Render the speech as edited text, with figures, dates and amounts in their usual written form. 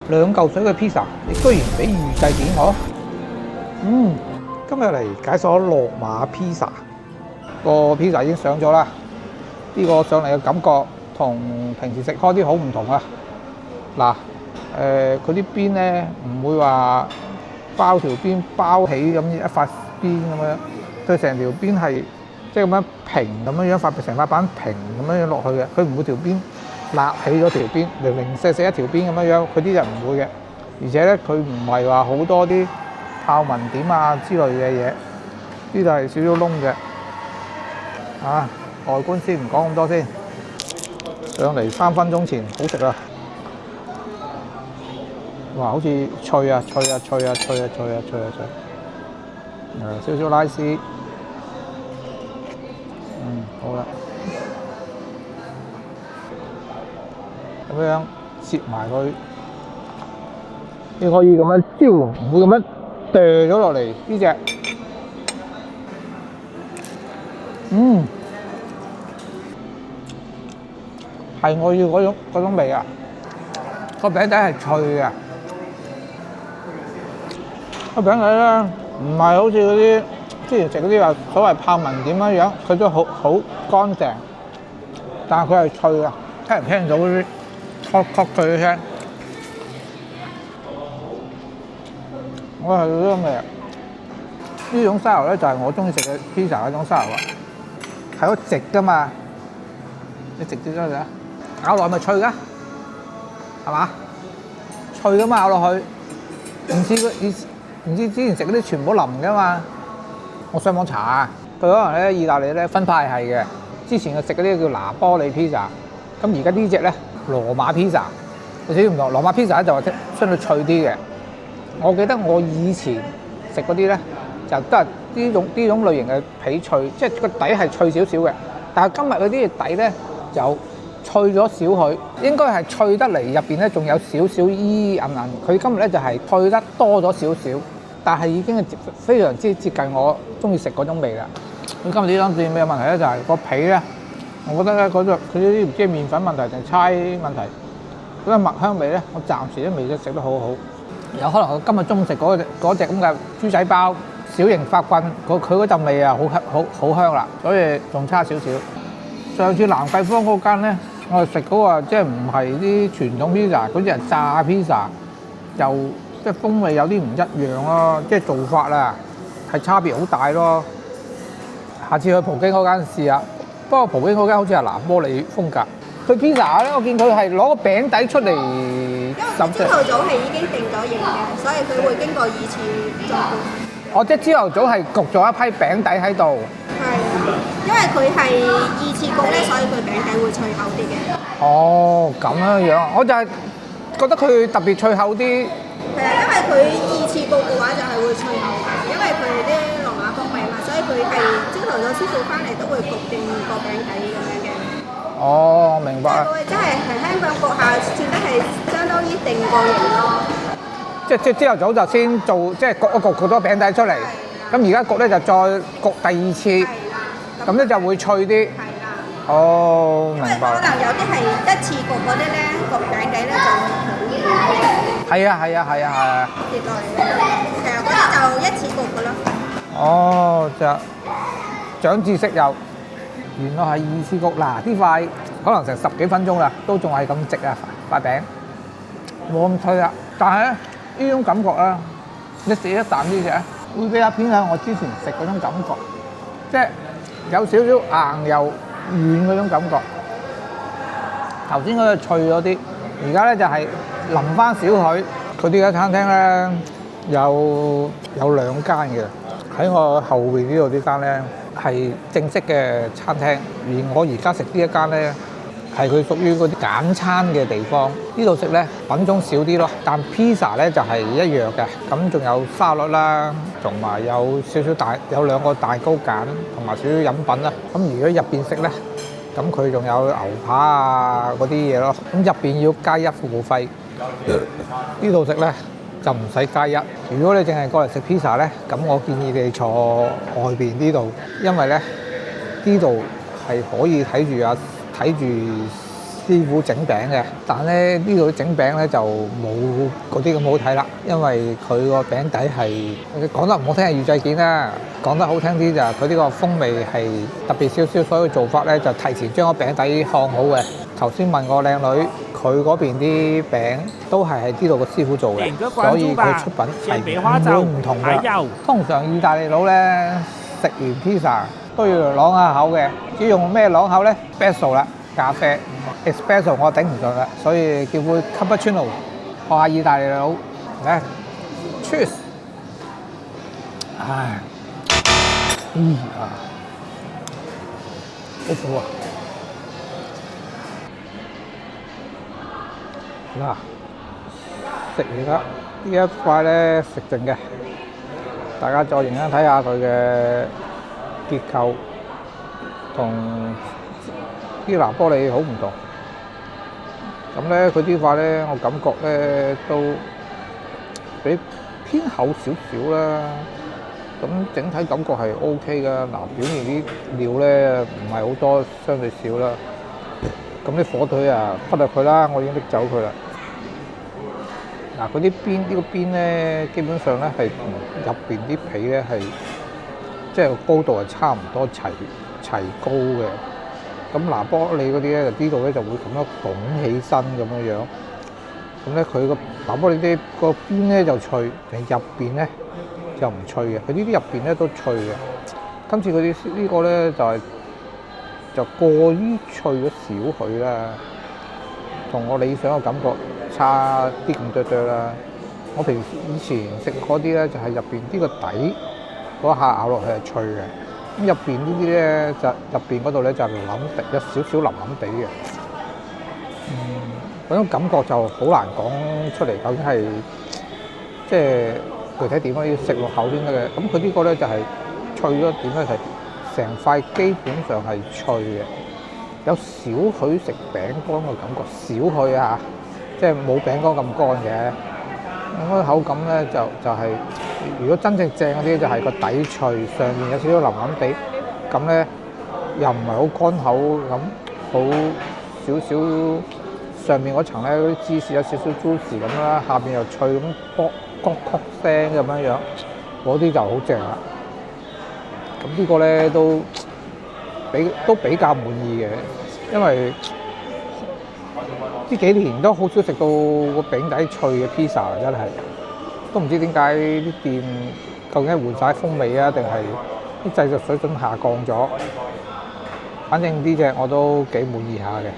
2嚿水嘅 pizza，你居然俾預製件我？今日嚟解鎖羅馬 pizza， 個 pizza 已經上咗啦。呢個上嚟嘅感覺同平時食開啲好唔同啊！嗱，佢啲邊咧唔會話包條邊包起咁一塊邊咁樣，佢成條邊係即係咁樣平咁樣成塊板平咁樣落去嘅，佢唔會條邊立起咗條邊，零零舍舍一條邊咁樣，佢啲就唔會嘅。而且咧，佢唔係話好多啲泡紋點啊之類嘅嘢，呢度係少少窿嘅。外觀先唔講咁多先，上嚟3分鐘前好食啊！哇，好似脆啊！少少拉絲，好啦，咁樣切埋佢，你可以咁樣招，唔會咁樣掉咗落嚟呢隻。係我要嗰種味啊！個餅底係脆嘅，個餅底咧唔係好似嗰啲之前食嗰啲話所謂泡紋點樣樣，佢都好乾淨，但係佢係脆嘅，聽唔聽到嗰啲確脆嘅聲？我係呢種味啊！呢種沙律咧就係我中意食嘅 pizza 嗰種沙律啊，係好直㗎嘛，你直接咗佢啊！咬落去咪脆㗎，係嘛？脆㗎嘛，咬落去，唔知之前食嗰啲全部腍㗎嘛。我上網查啊，佢可能咧意大利咧分派係嘅。之前我食嗰啲叫拿波里 pizza， 咁而家呢隻咧羅馬 pizza 有少少唔同。羅馬 pizza 咧就話相對脆啲嘅。我記得我以前食嗰啲咧就都係呢種類型嘅皮脆，即係個底係脆少少嘅。但係今日嗰啲嘅底咧有脆咗少許，應該係脆得嚟，入邊咧仲有少少依韌韌。佢今日咧就係脆得多咗少少，但係已經係非常之接近我中意食嗰種味啦。咁今日呢單店咩問題咧？就係個皮咧，我覺得咧佢啲唔知係麵粉問題定係猜問題，嗰個麥香味咧，我暫時都未食得好好。有可能我今日中午食嗰隻咁嘅豬仔包小型法棍，佢嗰陣味啊好香啦，所以仲差少少。上次蘭桂坊嗰間咧，我哋食嗰個即係唔係啲傳統 pizza， 嗰啲係炸 pizza， 就即係風味有啲唔一樣咯，即係做法啦係差別好大咯。下次去葡京嗰間試下，不過葡京嗰間好似係拿波里風格。佢 pizza 咧，我見佢係攞個餅底出嚟，因為朝頭早係已經定咗型嘅，所以佢會經過2次做焗。哦，即係朝頭早係焗咗一批餅底喺度。係啊，因為佢係2次焗咧，所以佢餅底會脆口啲嘅。哦，咁樣樣，我就係覺得佢特別脆口啲。係啊，因為佢2次焗嘅話就係會脆口嘅，因為佢啲羅馬風味嘛，所以佢係朝頭早師傅翻嚟都會焗定個餅底咁樣嘅。哦，我明白啦。即係香港焗下切得係相當於定個型咯。即係朝頭早就先做，即係焗咗餅底出嚟。咁而家焗咧就再焗第2次，咁咧就會脆啲。係啦。哦，明白。可能有啲係1次焗嗰啲咧，焗餅底咧就會好軟。係啊。跌落嚟嘅，其實嗰啲就1次焗嘅咯。哦，長知識又，原來係2次焗。嗱，呢塊可能成10幾分鐘啦，都仲係咁直啊塊餅，冇咁脆啦。但係咧呢種感覺咧，你食一啖呢隻，會比較偏向我之前食嗰種感覺，即係有少少硬又軟嗰種感覺。頭先嗰個脆咗啲，而家咧就係淋翻少許。佢呢間餐廳咧有2間嘅，喺我後邊呢度呢間咧係正式嘅餐廳，而我而家食呢一間咧係佢屬於嗰啲簡餐嘅地方。呢度食咧品種少啲咯，但 pizza 咧就係一樣嘅。咁仲有沙律啦，同埋有少少有2個蛋糕揀，同埋少少飲品啦。咁如果入邊食咧，咁佢仲有牛扒啊嗰啲嘢咯。咁入邊要加1服務費。呢度食咧就唔使加1。如果你淨係過嚟食 pizza 咧，咁我建議你坐外邊呢度，因為咧呢度係可以睇住師傅整餅嘅，但咧呢度整餅咧就冇嗰啲咁好睇啦，因為佢個餅底係講得唔好聽係預製件啦，講得好聽啲就係佢呢個風味係特別少少，所以做法咧就提前將個餅底烘好嘅。頭先問個靚女，佢嗰邊啲餅都係喺呢度個師傅做嘅，所以佢出品係唔會唔同嘅。通常意大利佬咧食完 pizza 都要啷下口嘅，至於用咩啷口咧 ？Espresso 啦，咖啡 Espresso 我頂唔順啦，所以叫杯 cappuccino 學下意大利佬嚟 ，cheers！ 唉，好苦啊！嗱，食完啦，呢一塊咧食剩嘅，大家再認真睇下佢嘅結構，同啲拿玻里好唔同。咁咧，佢呢塊咧，我感覺咧都比偏厚少少啦。咁整體感覺係 OK 噶。嗱，表面啲料咧唔係好多，相對少啦。咁啲火腿啊，忽略佢啦，我已經拎走佢啦。嗱，嗰啲邊呢個邊咧，基本上咧係同入邊啲皮咧係，即係個高度係差唔多齊高嘅。咁拿玻里嗰啲咧，就呢度咧就會咁樣拱起身咁樣樣。咁咧佢個拿玻里啲個邊咧就脆，但係入邊咧就唔脆嘅。佢呢啲入邊咧都脆嘅。今次佢啲呢個咧就過於脆咗少許啦，同我理想嘅感覺差啲咁多啦。我平時以前食嗰啲咧就係入邊呢個底嗰下咬落去係脆嘅，咁入邊呢啲咧就入邊嗰度咧就腍地，有少少腍地嘅。嗰種感覺就好難講出嚟，究竟係即係具體點樣要食落口先得嘅。咁佢呢個咧就係脆咗點咧係。成塊基本上係脆嘅，有少許食餅乾嘅感覺，少許啊，即係冇餅乾咁乾嘅。咁個口感咧就係、如果真正正嗰啲就係個底脆，上面有少少腍腍地，咁咧又唔係好乾口咁，好少少上面嗰層咧嗰啲芝士有少少 juicy 咁啦，下邊又脆咁卜卜聲咁樣樣，嗰啲就好正啦。咁呢個咧都比較滿意嘅，因為呢幾年都好少食到個餅底脆嘅 pizza， 真係都唔知點解啲店究竟係換晒風味啊，定係啲製作水準下降咗？反正呢隻我都幾滿意下嘅。